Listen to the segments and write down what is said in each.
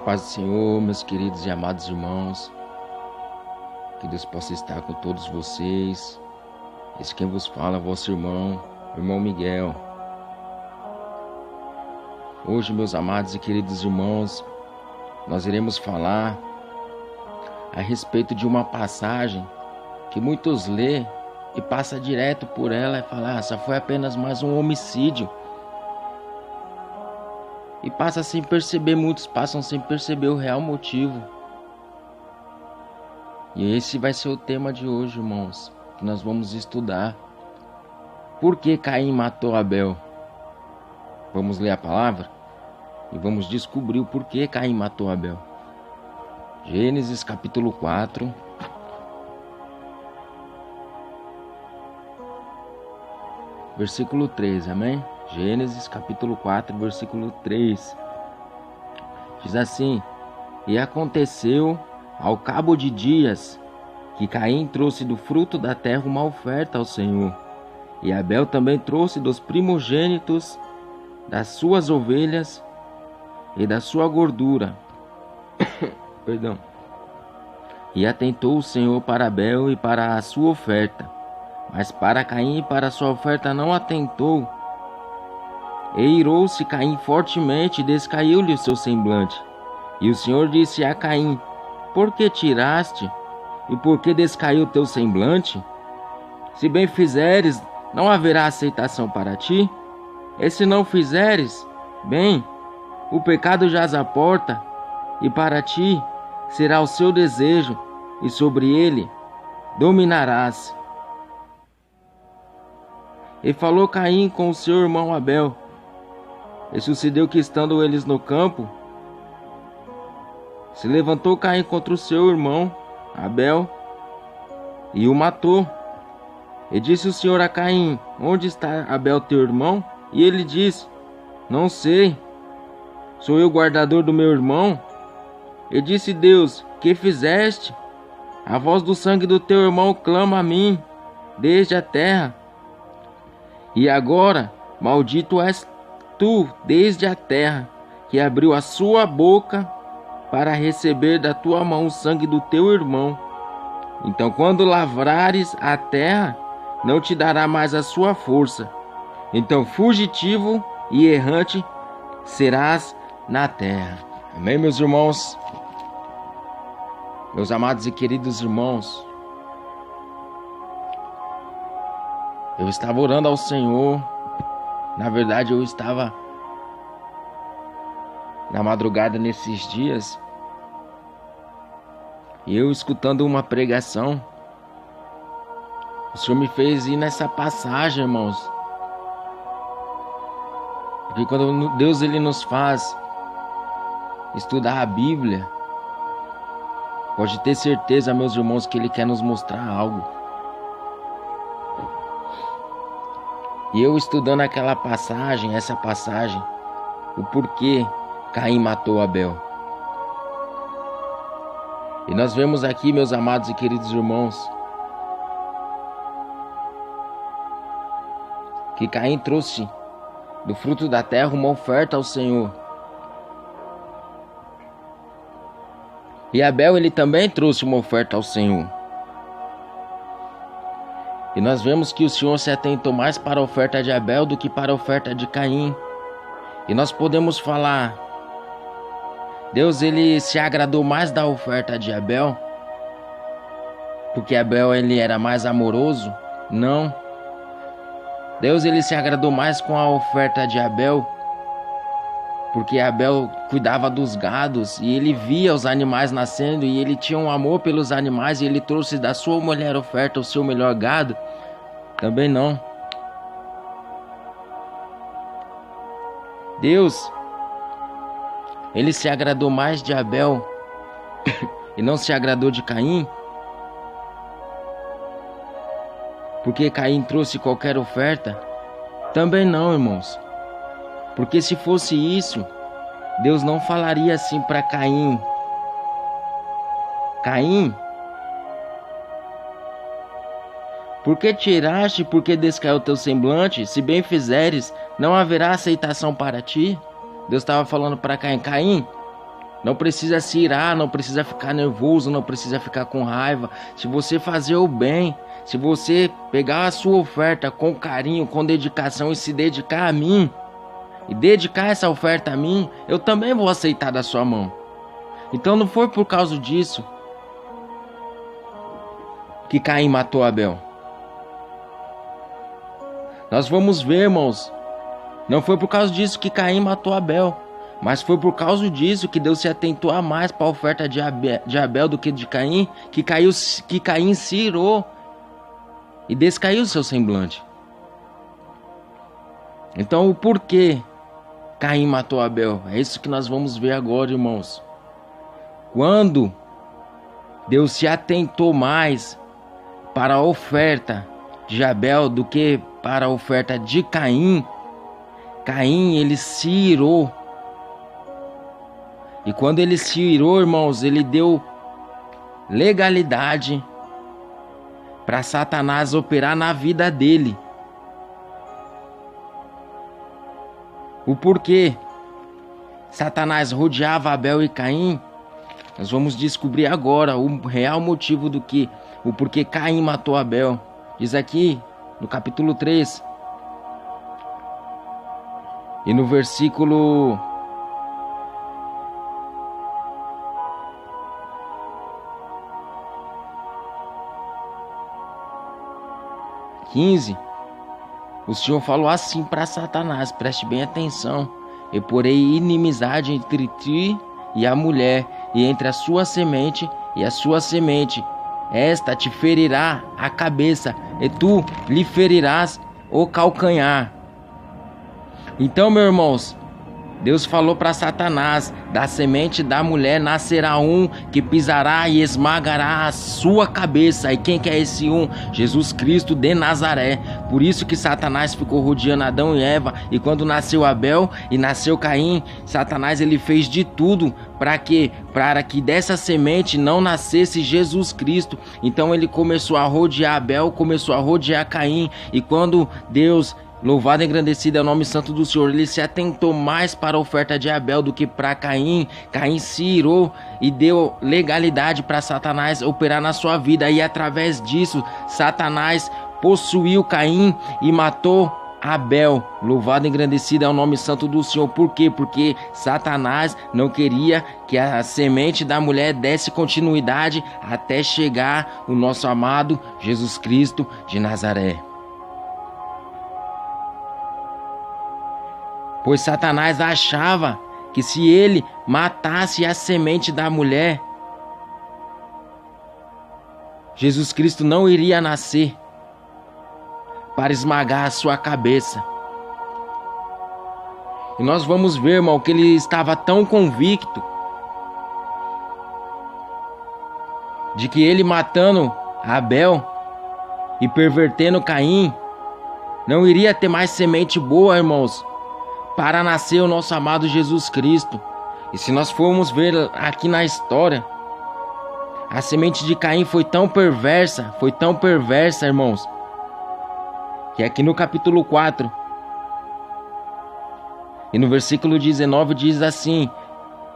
Paz do Senhor, meus queridos e amados irmãos, que Deus possa estar com todos vocês. Esse quem vos fala é vosso irmão Miguel. Hoje, meus amados e queridos irmãos, nós iremos falar a respeito de uma passagem que muitos lê e passa direto por ela e fala, só foi apenas mais um homicídio. E passa sem perceber, muitos passam sem perceber o real motivo. E esse vai ser o tema de hoje, irmãos, que nós vamos estudar. Por que Caim matou Abel? Vamos ler a palavra e vamos descobrir o porquê Caim matou Abel. Gênesis capítulo 4. Versículo 3, amém? Gênesis capítulo 4, versículo 3. Diz assim: E aconteceu, ao cabo de dias, que Caim trouxe do fruto da terra uma oferta ao Senhor. E Abel também trouxe dos primogênitos das suas ovelhas e da sua gordura. Perdão. E atentou o Senhor para Abel e para a sua oferta, mas para Caim e para a sua oferta não atentou. E irou-se Caim fortemente e descaiu-lhe o seu semblante. E o Senhor disse a Caim: Por que tiraste? E por que descaiu o teu semblante? Se bem fizeres, não haverá aceitação para ti? E se não fizeres, bem, o pecado jaz à porta, e para ti será o seu desejo, e sobre ele dominarás. E falou Caim com o seu irmão Abel. E sucedeu que, estando eles no campo, se levantou Caim contra o seu irmão Abel e o matou. E disse o Senhor a Caim: Onde está Abel teu irmão? E ele disse: Não sei, sou eu guardador do meu irmão? E disse Deus: Que fizeste? A voz do sangue do teu irmão clama a mim desde a terra. E agora maldito és tu desde a terra, que abriu a sua boca para receber da tua mão o sangue do teu irmão. Então, quando lavrares a terra, não te dará mais a sua força. Então, fugitivo e errante serás na terra. Amém, meus irmãos? Meus amados e queridos irmãos, eu estava orando ao Senhor. Na verdade, eu estava na madrugada nesses dias e eu escutando uma pregação. O Senhor me fez ir nessa passagem, irmãos. Porque quando Deus ele nos faz estudar a Bíblia, pode ter certeza, meus irmãos, que Ele quer nos mostrar algo. E eu estudando aquela passagem, essa passagem, o porquê Caim matou Abel. E nós vemos aqui, meus amados e queridos irmãos, que Caim trouxe do fruto da terra uma oferta ao Senhor. E Abel ele também trouxe uma oferta ao Senhor. E nós vemos que o Senhor se atentou mais para a oferta de Abel do que para a oferta de Caim. E nós podemos falar, Deus ele se agradou mais da oferta de Abel, porque Abel ele era mais amoroso? Não. Deus ele se agradou mais com a oferta de Abel, porque Abel cuidava dos gados e ele via os animais nascendo e ele tinha um amor pelos animais e ele trouxe da sua mulher oferta o seu melhor gado? Também não. Deus, ele se agradou mais de Abel e não se agradou de Caim? Porque Caim trouxe qualquer oferta? Também não, irmãos. Porque se fosse isso, Deus não falaria assim para Caim: Caim, por que tiraste, por que descaiu o teu semblante? Se bem fizeres, não haverá aceitação para ti. Deus estava falando para Caim: Caim, Não precisa se irar, não precisa ficar nervoso, não precisa ficar com raiva. Se você fazer o bem, se você pegar a sua oferta com carinho, com dedicação e se dedicar a mim, e dedicar essa oferta a mim, eu também vou aceitar da sua mão. Então não foi por causa disso que Caim matou Abel. Nós vamos ver, irmãos, não foi por causa disso que Caim matou Abel, mas foi por causa disso que Deus se atentou a mais para a oferta de Abel do que de Caim, que Caim se irou e descaiu seu semblante. Então o porquê Caim matou Abel? É isso que nós vamos ver agora, irmãos. Quando Deus se atentou mais para a oferta de Abel do que para a oferta de Caim, Caim ele se irou. E quando ele se irou, irmãos, ele deu legalidade para Satanás operar na vida dele. O porquê Satanás rodeava Abel e Caim, nós vamos descobrir agora o real motivo o porquê Caim matou Abel. Diz aqui no capítulo 3 e no versículo 15, o Senhor falou assim para Satanás, preste bem atenção: eu porei inimizade entre ti e a mulher, e entre a sua semente e a sua semente. Esta te ferirá a cabeça, e tu lhe ferirás o calcanhar. Então, meus irmãos, Deus falou para Satanás: da semente da mulher nascerá um que pisará e esmagará a sua cabeça. E quem que é esse um? Jesus Cristo de Nazaré. Por isso que Satanás ficou rodeando Adão e Eva. E quando nasceu Abel e nasceu Caim, Satanás ele fez de tudo para que dessa semente não nascesse Jesus Cristo. Então ele começou a rodear Abel, começou a rodear Caim. E quando Deus, louvado e engrandecido é o nome santo do Senhor, ele se atentou mais para a oferta de Abel do que para Caim. Caim se irou e deu legalidade para Satanás operar na sua vida. E através disso, Satanás possuiu Caim e matou Abel. Louvado e engrandecido é o nome santo do Senhor. Por quê? Porque Satanás não queria que a semente da mulher desse continuidade até chegar o nosso amado Jesus Cristo de Nazaré. Pois Satanás achava que se ele matasse a semente da mulher, Jesus Cristo não iria nascer para esmagar a sua cabeça. E nós vamos ver, irmão, que ele estava tão convicto de que ele matando Abel e pervertendo Caim, não iria ter mais semente boa, irmãos, para nascer o nosso amado Jesus Cristo. E se nós formos ver aqui na história, a semente de Caim foi tão perversa, irmãos, que aqui no capítulo 4 e no versículo 19 diz assim: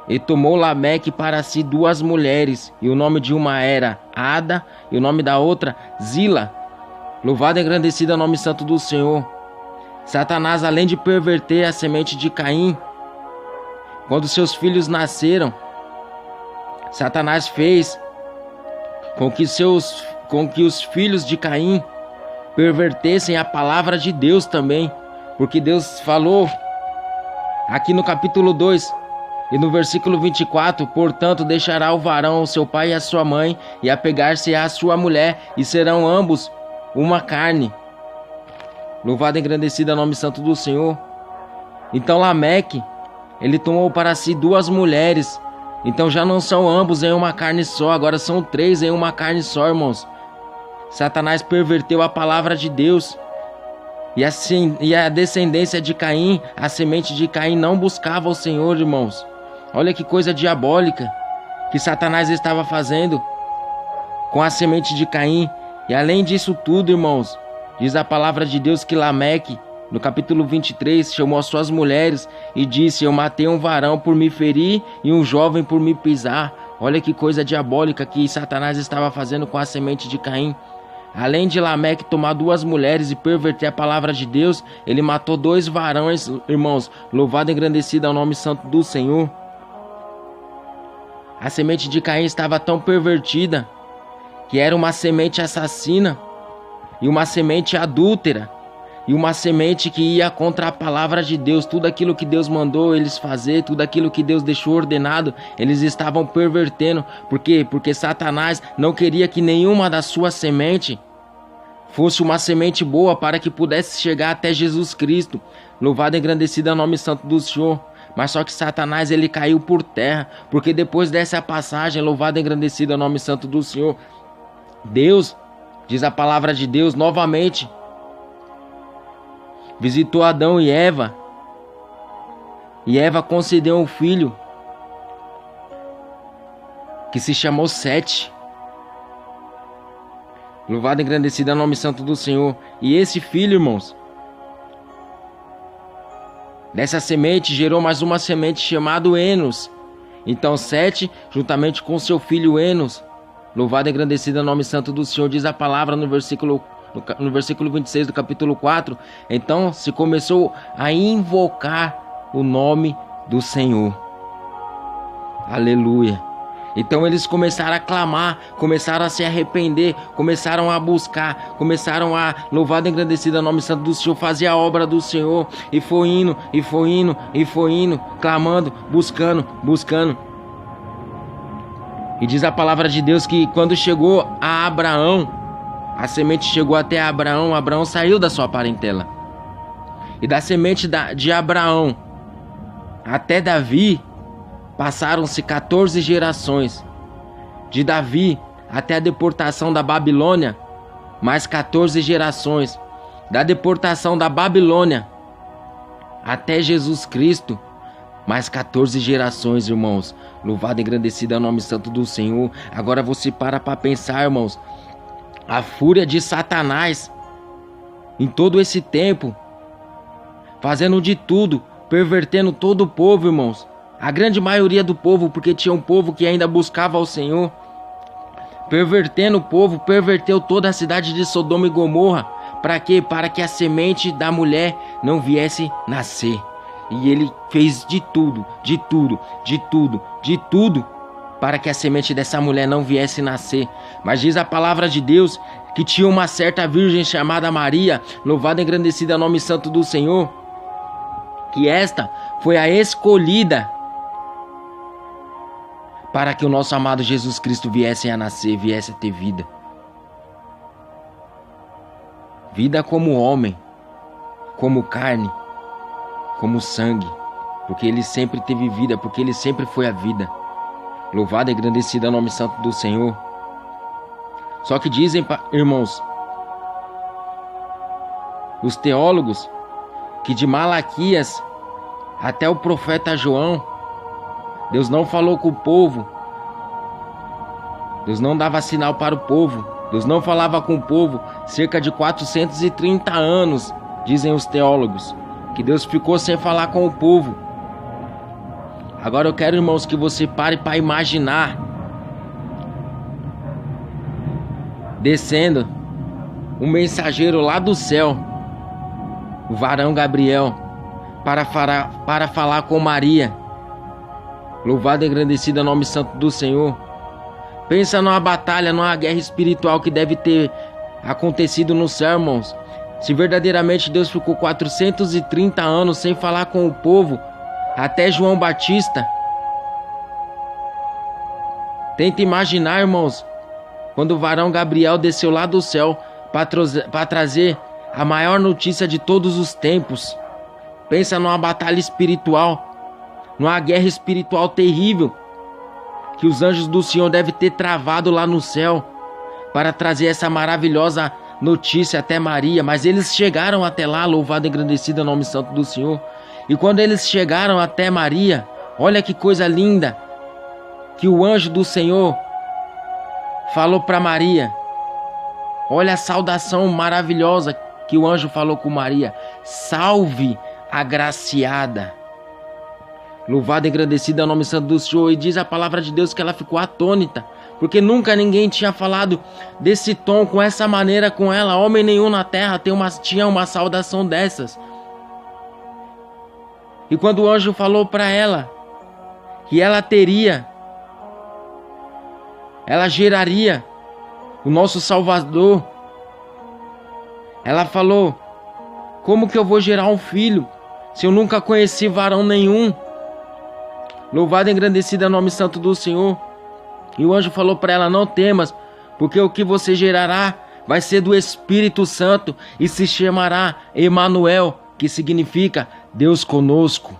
e tomou Lameque para si 2 mulheres, e o nome de uma era Ada, e o nome da outra Zila. Louvado e engrandecido é o nome santo do Senhor. Satanás, além de perverter a semente de Caim, quando seus filhos nasceram, Satanás fez com que os filhos de Caim pervertessem a palavra de Deus também, porque Deus falou aqui no capítulo 2 e no versículo 24: portanto deixará o varão o seu pai e a sua mãe, e apegar-se à sua mulher, e serão ambos uma carne. Louvado e engrandecido é o nome santo do Senhor. Então Lameque, ele tomou para si 2 mulheres. Então já não são ambos em uma carne só, agora são 3 em uma carne só, irmãos. Satanás perverteu a palavra de Deus. E a descendência de Caim, a semente de Caim, não buscava o Senhor, irmãos. Olha que coisa diabólica que Satanás estava fazendo com a semente de Caim. E além disso tudo, irmãos, diz a palavra de Deus que Lameque, no capítulo 23, chamou as suas mulheres e disse: eu matei um varão por me ferir e um jovem por me pisar. Olha que coisa diabólica que Satanás estava fazendo com a semente de Caim. Além de Lameque tomar 2 mulheres e perverter a palavra de Deus, ele matou 2 varões, irmãos. Louvado e engrandecido é o nome santo do Senhor. A semente de Caim estava tão pervertida que era uma semente assassina e uma semente adúltera e uma semente que ia contra a palavra de Deus. Tudo aquilo que Deus mandou eles fazer, tudo aquilo que Deus deixou ordenado, eles estavam pervertendo. Por quê? Porque Satanás não queria que nenhuma da sua semente fosse uma semente boa para que pudesse chegar até Jesus Cristo. Louvado e engrandecido é o nome santo do Senhor. Mas só que Satanás ele caiu por terra, porque depois dessa passagem, louvado e engrandecido é o nome santo do Senhor, Deus, diz a palavra de Deus, novamente visitou Adão e Eva concedeu um filho que se chamou Sete. Louvado e engrandecido é o nome santo do Senhor. E esse filho, irmãos, dessa semente gerou mais uma semente chamada Enos. Então Sete, juntamente com seu filho Enos, louvado e engrandecido é o nome santo do Senhor, diz a palavra no versículo 26 do capítulo 4. Então se começou a invocar o nome do Senhor. Aleluia. Então eles começaram a clamar, começaram a se arrepender, começaram a buscar, começaram a, louvado e engrandecido é o nome santo do Senhor, fazer a obra do Senhor. E foi indo, clamando, buscando. E diz a palavra de Deus que quando chegou a Abraão, a semente chegou até Abraão, Abraão saiu da sua parentela. E da semente de Abraão até Davi, passaram-se 14 gerações. De Davi até a deportação da Babilônia, mais 14 gerações. Da deportação da Babilônia até Jesus Cristo, mais 14 gerações, irmãos. Louvado e engrandecido é o nome santo do Senhor. Agora você para pensar, irmãos, a fúria de Satanás em todo esse tempo, fazendo de tudo, pervertendo todo o povo, irmãos. A grande maioria do povo, porque tinha um povo que ainda buscava ao Senhor. Pervertendo o povo, perverteu toda a cidade de Sodoma e Gomorra. Para quê? Para que a semente da mulher não viesse nascer. E ele fez de tudo, para que a semente dessa mulher não viesse nascer. Mas diz a palavra de Deus que tinha uma certa virgem chamada Maria, louvado e engrandecido é o nome santo do Senhor, que esta foi a escolhida para que o nosso amado Jesus Cristo viesse a nascer, viesse a ter vida. Vida como homem, como carne, como sangue, porque ele sempre teve vida, porque ele sempre foi a vida. Louvado e engrandecido é o nome santo do Senhor. Só que dizem, irmãos, os teólogos, que de Malaquias até o profeta João, Deus não falou com o povo. Deus não dava sinal para o povo. Deus não falava com o povo cerca de 430 anos, dizem os teólogos, que Deus ficou sem falar com o povo. Agora eu quero, irmãos, que você pare para imaginar descendo um mensageiro lá do céu, o varão Gabriel, para falar com Maria. Louvado e engrandecido é o nome santo do Senhor. Pensa numa batalha, numa guerra espiritual que deve ter acontecido no céu, irmãos. Se verdadeiramente Deus ficou 430 anos sem falar com o povo, até João Batista. Tenta imaginar, irmãos, quando o varão Gabriel desceu lá do céu para trazer a maior notícia de todos os tempos. Pensa numa batalha espiritual, numa guerra espiritual terrível que os anjos do Senhor devem ter travado lá no céu para trazer essa maravilhosa notícia até Maria. Mas eles chegaram até lá, louvado e engrandecido é o nome santo do Senhor. E quando eles chegaram até Maria, olha que coisa linda que o anjo do Senhor falou para Maria. Olha a saudação maravilhosa que o anjo falou com Maria. salve agraciada. Louvado e engrandecido é o nome santo do Senhor. E diz a palavra de Deus que ela ficou atônita, porque nunca ninguém tinha falado desse tom, com essa maneira com ela. Homem nenhum na terra tinha uma saudação dessas. E quando o anjo falou para ela que ela geraria o nosso Salvador, ela falou: como que eu vou gerar um filho se eu nunca conheci varão nenhum? Louvado e engrandecido é o nome santo do Senhor. E o anjo falou para ela: não temas, porque o que você gerará vai ser do Espírito Santo e se chamará Emanuel, que significa Deus conosco.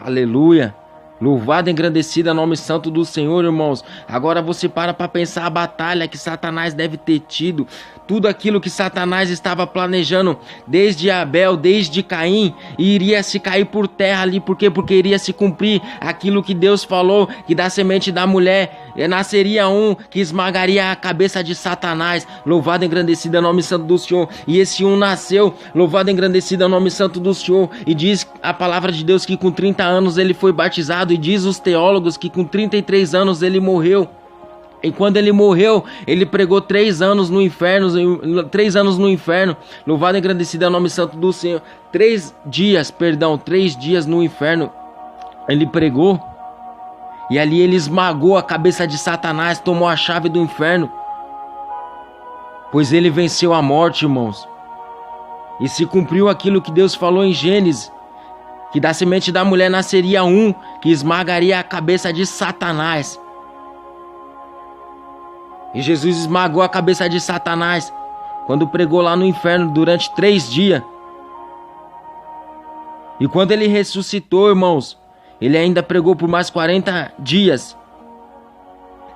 Aleluia. Louvado e engrandecido é o nome santo do Senhor, irmãos. Agora você para pensar a batalha que Satanás deve ter tido. Tudo aquilo que Satanás estava planejando desde Abel, desde Caim, e iria se cair por terra ali. Por quê? Porque iria se cumprir aquilo que Deus falou, que da semente da mulher nasceria um que esmagaria a cabeça de Satanás. Louvado e engrandecido é o nome santo do Senhor. E esse um nasceu. Louvado e engrandecido é o nome santo do Senhor. E diz a palavra de Deus que com 30 anos ele foi batizado. E diz os teólogos que com 33 anos ele morreu. E quando ele morreu, ele pregou 3 anos no inferno. 3 anos no inferno. Louvado e engrandecido é o nome santo do Senhor. 3 dias no inferno ele pregou. E ali ele esmagou a cabeça de Satanás, tomou a chave do inferno. Pois ele venceu a morte, irmãos. E se cumpriu aquilo que Deus falou em Gênesis, que da semente da mulher nasceria um que esmagaria a cabeça de Satanás. E Jesus esmagou a cabeça de Satanás quando pregou lá no inferno durante 3 dias. E quando ele ressuscitou, irmãos, ele ainda pregou por mais 40 dias.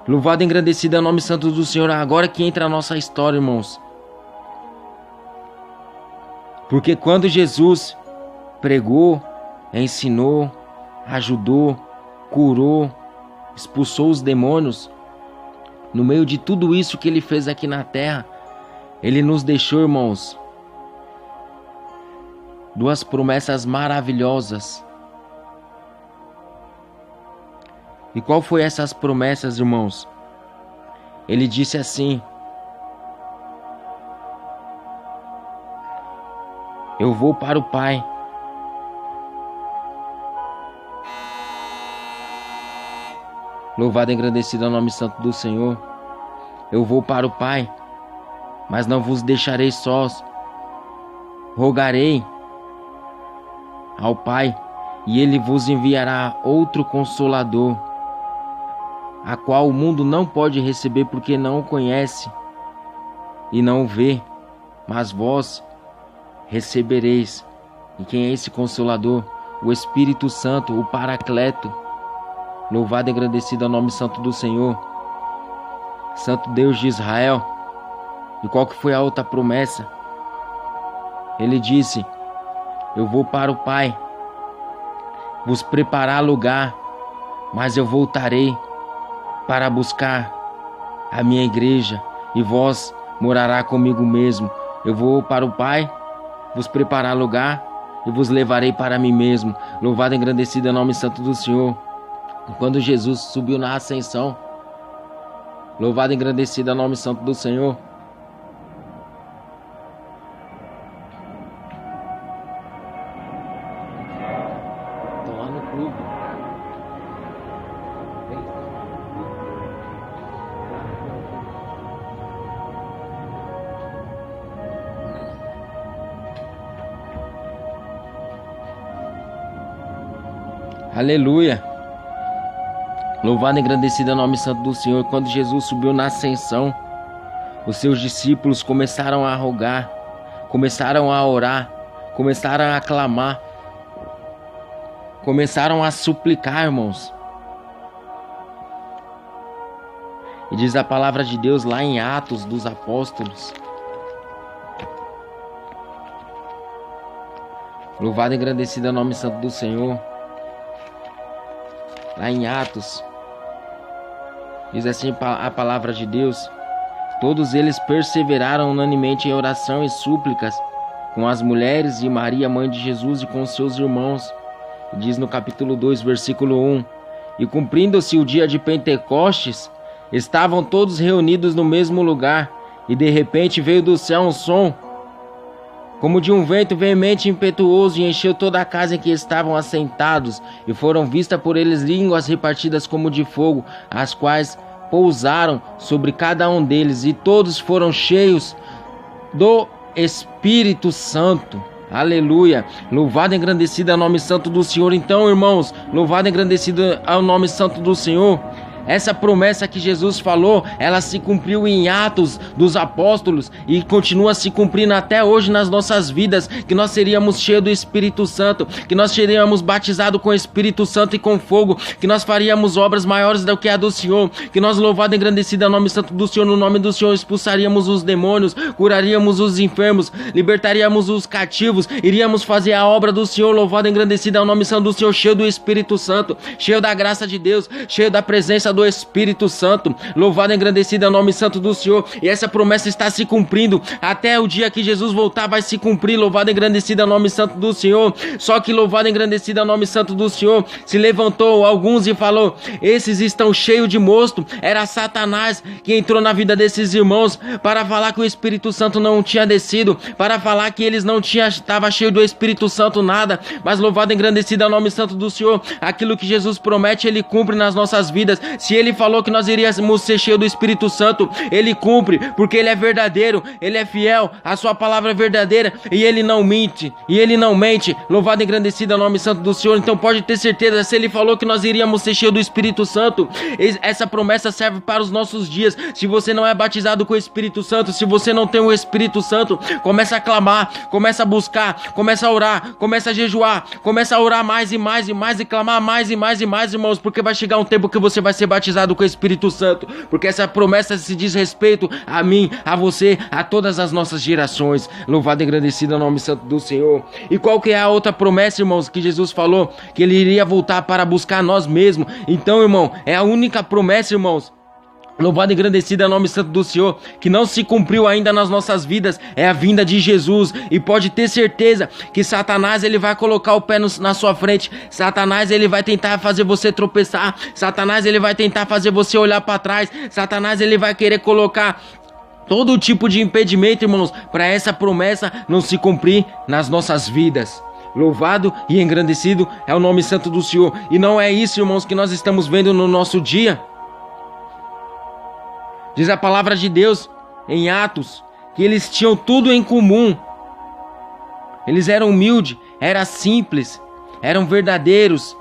Louvado e engrandecido é o nome santo do Senhor. Agora que entra a nossa história, irmãos. Porque quando Jesus pregou, ensinou, ajudou, curou, expulsou os demônios, no meio de tudo isso que ele fez aqui na terra, ele nos deixou, irmãos, 2 promessas maravilhosas. E qual foi essas promessas, irmãos? Ele disse assim: eu vou para o Pai. Louvado e engrandecido é o nome santo do Senhor. Eu vou para o Pai, mas não vos deixarei sós. Rogarei ao Pai, e Ele vos enviará outro Consolador, a qual o mundo não pode receber, porque não o conhece e não o vê, mas vós recebereis. E quem é esse Consolador? O Espírito Santo, o Paracleto. Louvado e engrandecido é o nome santo do Senhor. Santo Deus de Israel. E qual que foi a outra promessa? Ele disse: eu vou para o Pai, vos preparar lugar, mas eu voltarei para buscar a minha igreja, e vós morará comigo mesmo. Eu vou para o Pai, vos preparar lugar, e vos levarei para mim mesmo. Louvado e engrandecido é o nome santo do Senhor. Quando Jesus subiu na ascensão, louvado e engrandecido é o nome santo do Senhor. Estou lá no clube. Aleluia. Louvado e engrandecido é o nome santo do Senhor. Quando Jesus subiu na ascensão, os seus discípulos começaram a rogar, começaram a orar, começaram a clamar, começaram a suplicar, irmãos. E diz a palavra de Deus lá em Atos dos Apóstolos. Louvado e engrandecido é o nome santo do Senhor. Lá em Atos, diz assim a palavra de Deus: todos eles perseveraram unanimemente em oração e súplicas com as mulheres de Maria, mãe de Jesus, e com seus irmãos. Diz no capítulo 2, versículo 1: E cumprindo-se o dia de Pentecostes, estavam todos reunidos no mesmo lugar, e de repente veio do céu um som, como de um vento veemente e impetuoso, e encheu toda a casa em que estavam assentados, e foram vistas por eles línguas repartidas como de fogo, as quais pousaram sobre cada um deles, e todos foram cheios do Espírito Santo. Aleluia, louvado e engrandecido é o nome santo do Senhor. Então, irmãos, louvado e engrandecido é o nome santo do Senhor. Essa promessa que Jesus falou, ela se cumpriu em Atos dos Apóstolos e continua se cumprindo até hoje nas nossas vidas, que nós seríamos cheios do Espírito Santo, que nós seríamos batizados com o Espírito Santo e com fogo, que nós faríamos obras maiores do que a do Senhor, que nós, louvado e engrandecido é o nome santo do Senhor, no nome do Senhor expulsaríamos os demônios, curaríamos os enfermos, libertaríamos os cativos, iríamos fazer a obra do Senhor. Louvado e engrandecido é o nome santo do Senhor, cheio do Espírito Santo, cheio da graça de Deus, cheio da presença do Espírito Santo. Louvado e engrandecido é o nome santo do Senhor. E essa promessa está se cumprindo até o dia que Jesus voltar, vai se cumprir. Louvado e engrandecido é o nome santo do Senhor. Só que louvado e engrandecido é o nome santo do Senhor, se levantou alguns e falou: esses estão cheios de mosto. Era Satanás que entrou na vida desses irmãos para falar que o Espírito Santo não tinha descido, para falar que eles não estavam cheios do Espírito Santo, nada. Mas louvado e engrandecido é o nome santo do Senhor. Aquilo que Jesus promete, Ele cumpre nas nossas vidas. Se Ele falou que nós iríamos ser cheios do Espírito Santo, Ele cumpre, porque Ele é verdadeiro, Ele é fiel, a sua palavra é verdadeira, e Ele não mente, louvado e engrandecido é o nome santo do Senhor. Então pode ter certeza, se Ele falou que nós iríamos ser cheios do Espírito Santo, essa promessa serve para os nossos dias. Se você não é batizado com o Espírito Santo, se você não tem o Espírito Santo, começa a clamar, começa a buscar, começa a orar, começa a jejuar, começa a orar mais e mais e mais, e clamar mais e mais e mais, irmãos, porque vai chegar um tempo que você vai ser batizado com o Espírito Santo, porque essa promessa se diz respeito a mim, a você, a todas as nossas gerações. Louvado e engrandecido é o nome santo do Senhor. E qual que é a outra promessa, irmãos, que Jesus falou? Que Ele iria voltar para buscar nós mesmos. Então, irmão, é a única promessa, irmãos, louvado e engrandecido é o nome santo do Senhor, que não se cumpriu ainda nas nossas vidas, é a vinda de Jesus. E pode ter certeza que Satanás, ele vai colocar o pé na sua frente. Satanás, ele vai tentar fazer você tropeçar. Satanás, ele vai tentar fazer você olhar para trás. Satanás, ele vai querer colocar todo tipo de impedimento, irmãos, para essa promessa não se cumprir nas nossas vidas. Louvado e engrandecido é o nome santo do Senhor. E não é isso, irmãos, que nós estamos vendo no nosso dia. Diz a palavra de Deus em Atos que eles tinham tudo em comum. Eles eram humildes, eram simples, eram verdadeiros,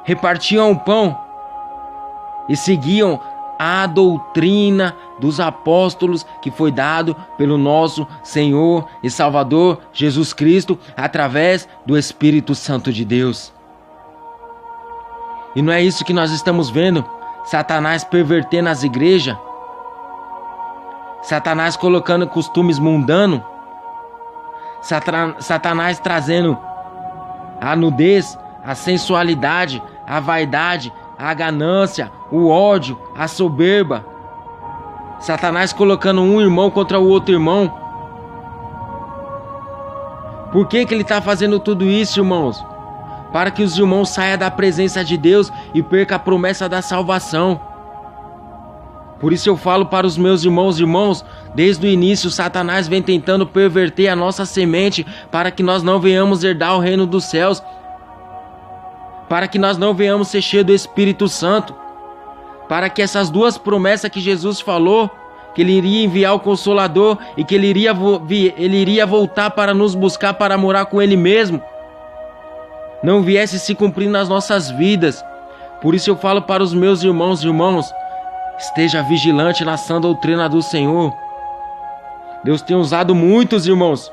repartiam o pão e seguiam a doutrina dos apóstolos que foi dado pelo nosso Senhor e Salvador Jesus Cristo através do Espírito Santo de Deus. E não é isso que nós estamos vendo? Satanás pervertendo as igrejas, Satanás colocando costumes mundanos, Satanás trazendo a nudez, a sensualidade, a vaidade, a ganância, o ódio, a soberba. Satanás colocando um irmão contra o outro irmão. Por que ele está fazendo tudo isso, irmãos? Para que os irmãos saiam da presença de Deus e percam a promessa da salvação. Por isso eu falo para os meus irmãos, desde o início Satanás vem tentando perverter a nossa semente para que nós não venhamos herdar o reino dos céus, para que nós não venhamos ser cheios do Espírito Santo, para que essas duas promessas que Jesus falou, que Ele iria enviar o Consolador e que Ele iria voltar para nos buscar, para morar com Ele mesmo, não viesse se cumprir nas nossas vidas. Por isso eu falo para os meus irmãos, esteja vigilante na sã doutrina do Senhor. Deus tem usado muitos, irmãos,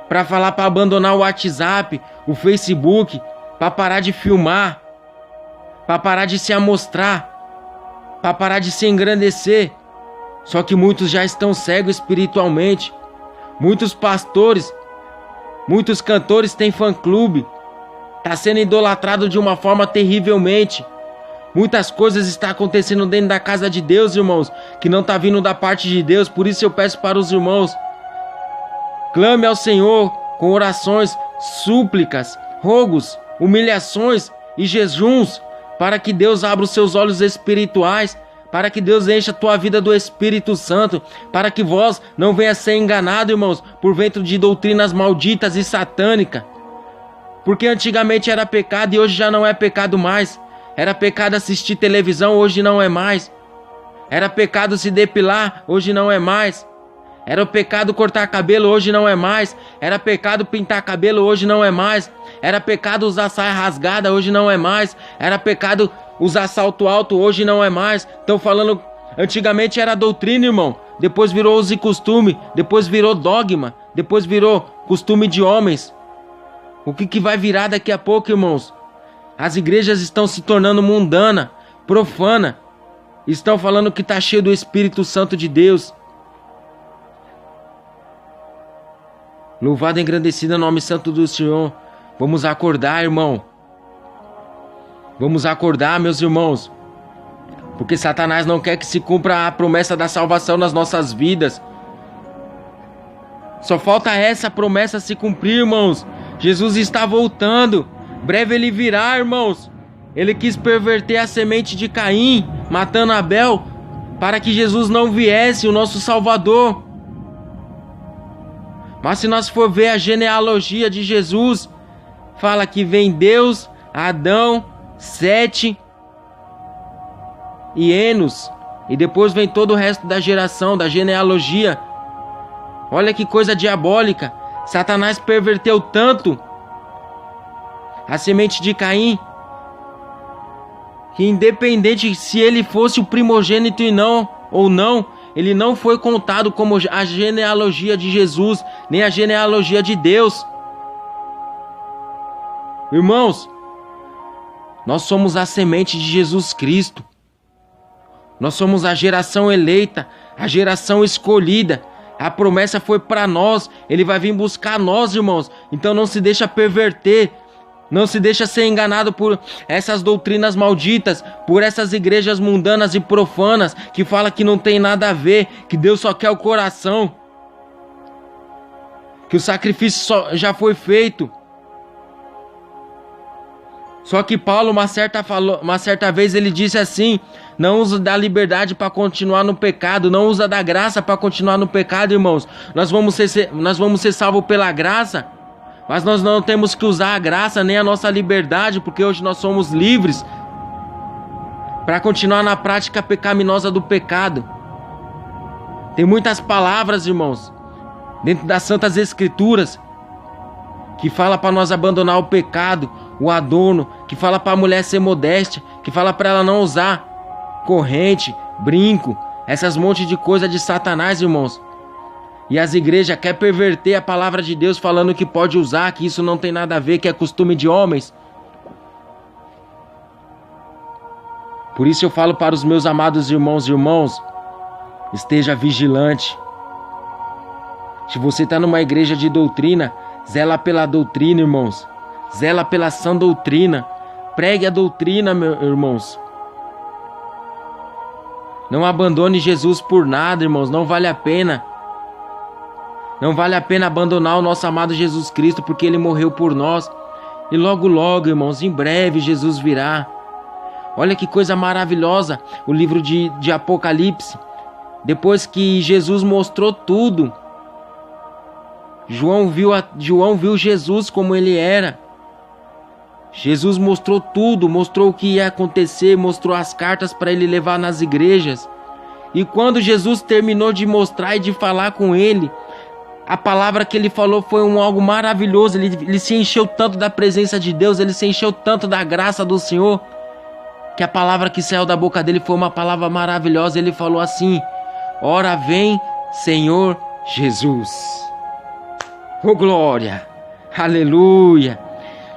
para falar para abandonar o WhatsApp, o Facebook, para parar de filmar, para parar de se amostrar, para parar de se engrandecer. Só que muitos já estão cegos espiritualmente. Muitos pastores, muitos cantores têm fã-clube. Está sendo idolatrado de uma forma terrivelmente. Muitas coisas estão acontecendo dentro da casa de Deus, irmãos, que não está vindo da parte de Deus. Por isso eu peço para os irmãos, clame ao Senhor, com orações, súplicas, rogos, humilhações e jejuns, para que Deus abra os seus olhos espirituais, para que Deus encha a tua vida do Espírito Santo, para que vós não venha ser enganado, irmãos, por ventre de doutrinas malditas e satânicas. Porque antigamente era pecado e hoje já não é pecado mais. Era pecado assistir televisão, hoje não é mais. Era pecado se depilar, hoje não é mais. Era pecado cortar cabelo, hoje não é mais. Era pecado pintar cabelo, hoje não é mais. Era pecado usar saia rasgada, hoje não é mais. Era pecado usar salto alto, hoje não é mais. Estão falando, antigamente era doutrina, irmão. Depois virou uso e costume. Depois virou dogma. Depois virou costume de homens. O que vai virar daqui a pouco, irmãos? As igrejas estão se tornando mundana, profana. Estão falando que está cheio do Espírito Santo de Deus. Louvado e engrandecido é o nome santo do Senhor. Vamos acordar, irmão. Vamos acordar, meus irmãos. Porque Satanás não quer que se cumpra a promessa da salvação nas nossas vidas. Só falta essa promessa se cumprir, irmãos. Jesus está voltando. Breve ele virá, irmãos. Ele quis perverter a semente de Caim, matando Abel, para que Jesus não viesse, o nosso Salvador. Mas se nós for ver a genealogia de Jesus, fala que vem Deus, Adão, Sete e Enos, e depois vem todo o resto da geração, da genealogia. Olha que coisa diabólica. Satanás perverteu tanto a semente de Caim, que independente se ele fosse o primogênito ou não, ele não foi contado como a genealogia de Jesus, nem a genealogia de Deus. Irmãos, nós somos a semente de Jesus Cristo. Nós somos a geração eleita, a geração escolhida. A promessa foi para nós. Ele vai vir buscar nós, irmãos. Então não se deixa perverter. Não se deixa ser enganado por essas doutrinas malditas, por essas igrejas mundanas e profanas que falam que não tem nada a ver, que Deus só quer o coração, que o sacrifício já foi feito. Só que Paulo, uma certa vez, ele disse assim: não usa da liberdade para continuar no pecado, não usa da graça para continuar no pecado, irmãos. Nós vamos ser salvos pela graça, mas nós não temos que usar a graça nem a nossa liberdade, porque hoje nós somos livres para continuar na prática pecaminosa do pecado. Tem muitas palavras, irmãos, dentro das Santas Escrituras, que fala para nós abandonar o pecado, o adorno, que fala para a mulher ser modéstia, que fala para ela não usar corrente, brinco, essas montes de coisa de Satanás, irmãos. E as igrejas querem perverter a palavra de Deus, falando que pode usar, que isso não tem nada a ver, que é costume de homens. Por isso eu falo para os meus amados irmãos, esteja vigilante. Se você está numa igreja de doutrina, zela pela doutrina, irmãos. Zela pela sã doutrina. Pregue a doutrina, meus irmãos. Não abandone Jesus por nada, irmãos. Não vale a pena. Não vale a pena abandonar o nosso amado Jesus Cristo, porque Ele morreu por nós. E logo, logo, irmãos, em breve Jesus virá. Olha que coisa maravilhosa o livro de Apocalipse. Depois que Jesus mostrou tudo, João viu Jesus como ele era. Jesus mostrou tudo, mostrou o que ia acontecer, mostrou as cartas para ele levar nas igrejas. E quando Jesus terminou de mostrar e de falar com ele, a palavra que ele falou foi algo maravilhoso. Ele se encheu tanto da presença de Deus, ele se encheu tanto da graça do Senhor, que a palavra que saiu da boca dele foi uma palavra maravilhosa. Ele falou assim: ora vem, Senhor Jesus. Oh glória, aleluia.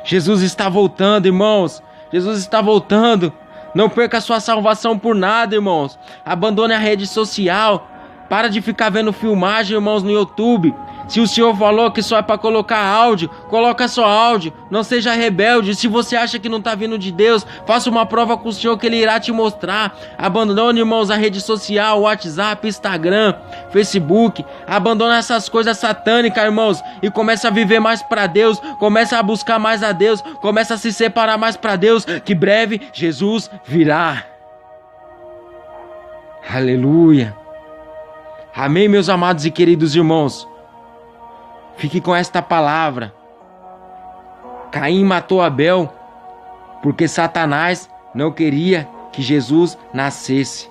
Jesus está voltando, irmãos. Jesus está voltando. Não perca a sua salvação por nada, irmãos. Abandone a rede social. Para de ficar vendo filmagem, irmãos, no YouTube. Se o Senhor falou que só é para colocar áudio, coloca só áudio. Não seja rebelde. Se você acha que não está vindo de Deus, faça uma prova com o Senhor que Ele irá te mostrar. Abandone, irmãos, a rede social, WhatsApp, Instagram, Facebook. Abandona essas coisas satânicas, irmãos, e começa a viver mais para Deus. Começa a buscar mais a Deus. Começa a se separar mais para Deus, que breve Jesus virá. Aleluia. Amém, meus amados e queridos irmãos. Fique com esta palavra. Caim matou Abel porque Satanás não queria que Jesus nascesse.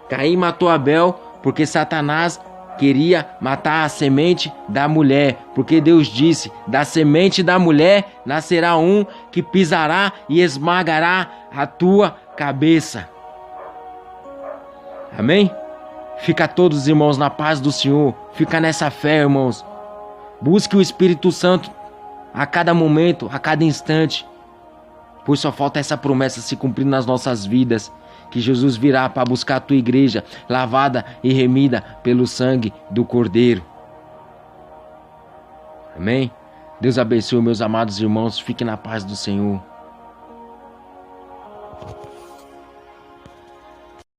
Caim matou Abel porque Satanás queria matar a semente da mulher, porque Deus disse: da semente da mulher nascerá um que pisará e esmagará a tua cabeça. Amém? Fica todos, irmãos, na paz do Senhor. Fica nessa fé, irmãos. Busque o Espírito Santo a cada momento, a cada instante, pois só falta essa promessa se cumprir nas nossas vidas, que Jesus virá para buscar a tua igreja, lavada e remida pelo sangue do Cordeiro. Amém? Deus abençoe, meus amados irmãos. Fiquem na paz do Senhor.